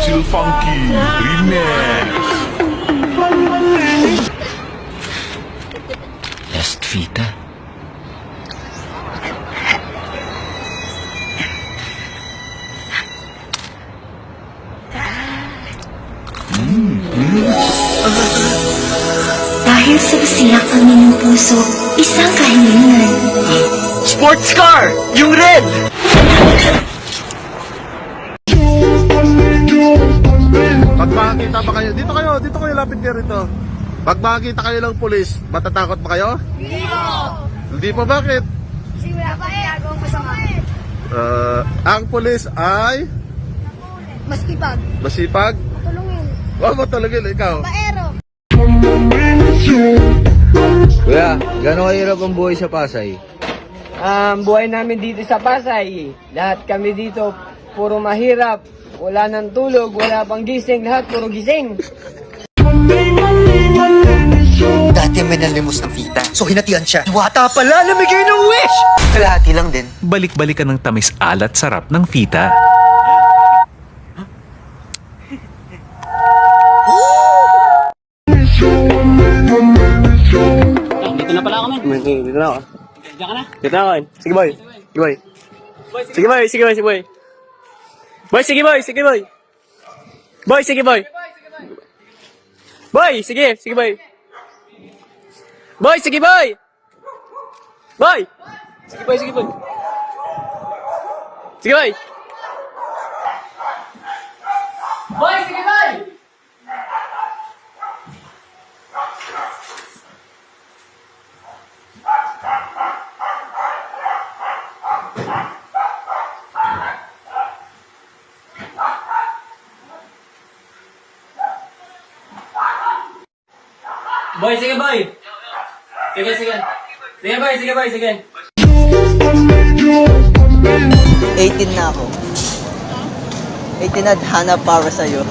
Chill Funky Remix. Last Vita. Dahil sa usiyak ang inyong puso, isang kahilingan. Sports car! Yung red! Pag makakita ba kayo, dito kayo, lapit kayo rito. Pag makakita kayo ng pulis, matatakot ba kayo? Hindi po, bakit? Kasi wala pa ginagawang masama. Ang pulis ay Maskipag. masipag. Tulungin. Huwag mo talagin, ikaw. Paero. Kuya, gano'ng kahirap ang buhay sa Pasay? Buhay namin dito sa Pasay, lahat kami dito puro mahirap, wala nang tulog, wala pang gising, lahat puro gising. Dati may nalimos ng Vita. So hinatian siya. Iwata pala, namigay ng wish! Kalahati lang din. Balik-balikan ng tamis alat sarap ng Vita. Dito na pala ako, men. Dito na ako. Diyan ka na? Dito na ako, men. Sige, boy. Sige, boy. Sige, boy. Sige, boy. Sige, boy. Boy, sige, boy. Sige, boy. Boy, sige, boy. Boy, sige. Sige, boy. Boy, sige, boy. Boy. Sige, boy. Sige, boy. Sige, boy. Boy, sige, boy. Boy, sige, boy. Sige, sige. Sige, boy, sige, boy, sige. 18 na ako. 18 na hanap para sa'yo.